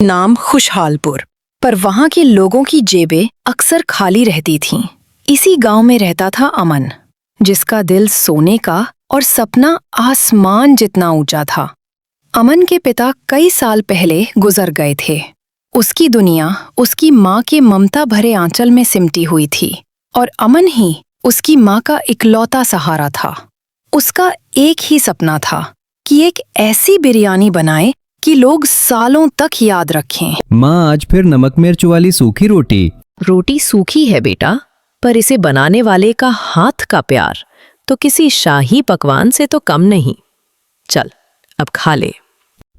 नाम खुशहालपुर, पर वहां के लोगों की जेबें अक्सर खाली रहती थीं। इसी गांव में रहता था अमन, जिसका दिल सोने का और सपना आसमान जितना ऊंचा था। अमन के पिता कई साल पहले गुजर गए थे। उसकी दुनिया उसकी माँ के ममता भरे आंचल में सिमटी हुई थी और अमन ही उसकी माँ का इकलौता सहारा था। उसका एक ही सपना था कि एक ऐसी बिरयानी बनाए कि लोग सालों तक याद रखें। माँ, आज फिर नमक मिर्च वाली सूखी रोटी। रोटी सूखी है बेटा, पर इसे बनाने वाले का हाथ का प्यार तो किसी शाही पकवान से तो कम नहीं। चल अब खा ले।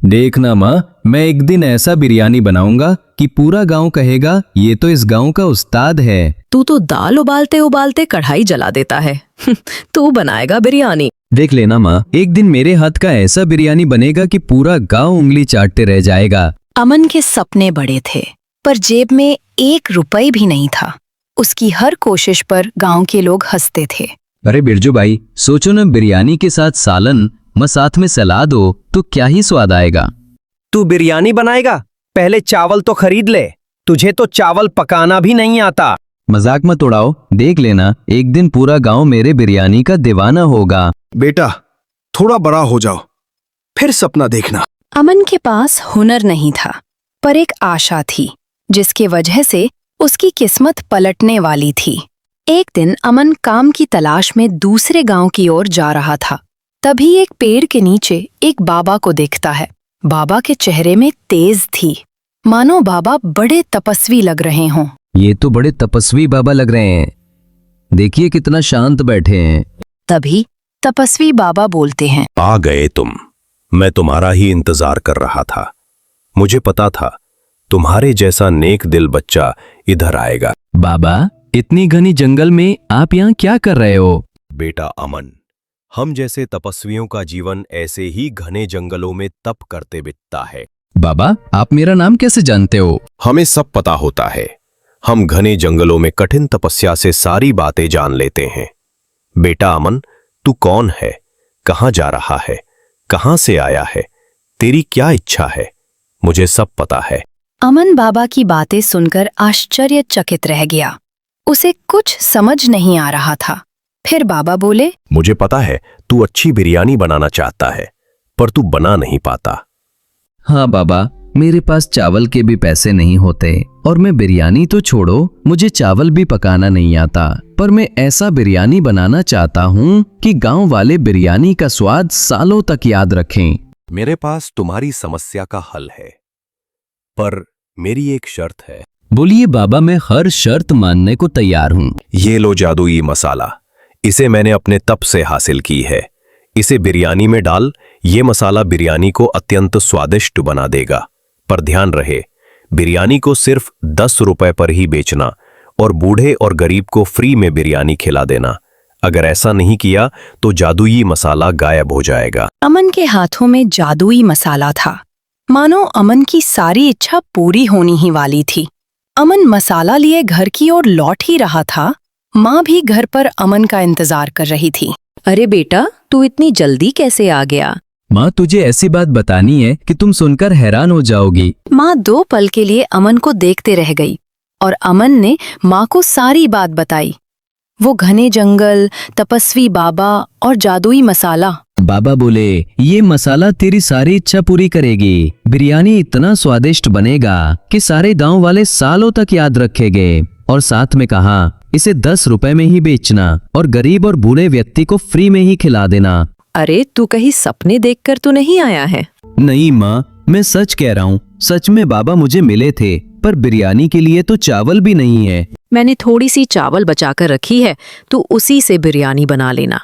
देखना माँ, मैं एक दिन ऐसा बिरयानी बनाऊंगा कि पूरा गांव कहेगा ये तो इस गांव का उस्ताद है। तू तो दाल उबालते उबालते कढ़ाई जला देता है। तू बनाएगा बिरयानी। देख लेना माँ, एक दिन मेरे हाथ का ऐसा बिरयानी बनेगा कि पूरा गांव उंगली चाटते रह जाएगा। अमन के सपने बड़े थे, पर जेब में 1 रुपया भी नहीं था। उसकी हर कोशिश पर गांव के लोग हंसते थे। अरे बिरजू भाई, सोचो ना, बिरयानी के साथ सालन साथ में सलाद हो तो क्या ही स्वाद आएगा। तू बिरयानी बनाएगा? पहले चावल तो खरीद ले। तुझे तो चावल पकाना भी नहीं आता। मजाक मत उड़ाओ, देख लेना एक दिन पूरा गांव मेरे बिरयानी का दीवाना होगा। बेटा, थोड़ा बड़ा हो जाओ, फिर सपना देखना। अमन के पास हुनर नहीं था, पर एक आशा थी जिसके वजह से उसकी किस्मत पलटने वाली थी। एक दिन अमन काम की तलाश में दूसरे गांव की ओर जा रहा था। तभी एक पेड़ के नीचे एक बाबा को देखता है। बाबा के चेहरे में तेज थी, मानो बाबा बड़े तपस्वी लग रहे हों। ये तो बड़े तपस्वी बाबा लग रहे हैं, देखिए कितना शांत बैठे हैं। तभी तपस्वी बाबा बोलते हैं, आ गए तुम। मैं तुम्हारा ही इंतजार कर रहा था। मुझे पता था तुम्हारे जैसा नेक दिल बच्चा इधर आएगा। बाबा, इतनी घनी जंगल में आप यहाँ क्या कर रहे हो? बेटा अमन, हम जैसे तपस्वियों का जीवन ऐसे ही घने जंगलों में तप करते बीतता है। बाबा, आप मेरा नाम कैसे जानते हो? हमें सब पता होता है। हम घने जंगलों में कठिन तपस्या से सारी बातें जान लेते हैं। बेटा अमन, तू कौन है? कहाँ जा रहा है? कहाँ से आया है? तेरी क्या इच्छा है? मुझे सब पता है। अमन बाबा की बातें सुनकर आश्चर्यचकित रह गया। उसे कुछ समझ नहीं आ रहा था। फिर बाबा बोले, मुझे पता है तू अच्छी बिरयानी बनाना चाहता है, पर तू बना नहीं पाता। हाँ बाबा, मेरे पास चावल के भी पैसे नहीं होते और मैं बिरयानी तो छोड़ो, मुझे चावल भी पकाना नहीं आता। पर मैं ऐसा बिरयानी बनाना चाहता हूँ कि गांव वाले बिरयानी का स्वाद सालों तक याद रखें। मेरे पास तुम्हारी समस्या का हल है, पर मेरी एक शर्त है। बोलिए बाबा, मैं हर शर्त मानने को तैयार हूँ। ये लो जादुई मसाला, इसे मैंने अपने तप से हासिल की है। इसे बिरयानी में डाल, ये मसाला बिरयानी को अत्यंत स्वादिष्ट बना देगा। पर ध्यान रहे, बिरयानी को सिर्फ 10 रुपए पर ही बेचना और बूढ़े और गरीब को फ्री में बिरयानी खिला देना। अगर ऐसा नहीं किया तो जादुई मसाला गायब हो जाएगा। अमन के हाथों में जादुई मसाला था, मानो अमन की सारी इच्छा पूरी होनी ही वाली थी। अमन मसाला लिए घर की ओर लौट ही रहा था। माँ भी घर पर अमन का इंतजार कर रही थी। अरे बेटा, तू इतनी जल्दी कैसे आ गया? माँ, तुझे ऐसी बात बतानी है कि तुम सुनकर हैरान हो जाओगी। माँ 2 पल के लिए अमन को देखते रह गई और अमन ने माँ को सारी बात बताई। वो घने जंगल, तपस्वी बाबा और जादुई मसाला। बाबा बोले, ये मसाला तेरी सारी इच्छा पूरी करेगी। बिरयानी इतना स्वादिष्ट बनेगा कि सारे गांव वाले सालों तक याद रखेंगे। और साथ में कहा, इसे 10 रुपए में ही बेचना और गरीब और बूढ़े व्यक्ति को फ्री में ही खिला देना। अरे तू कहीं सपने देखकर तो नहीं आया है? नहीं माँ, मैं सच कह रहा हूँ। सच में बाबा मुझे मिले थे, पर बिरयानी के लिए तो चावल भी नहीं है। मैंने थोड़ी सी चावल बचाकर रखी है, तू उसी से बिरयानी बना लेना।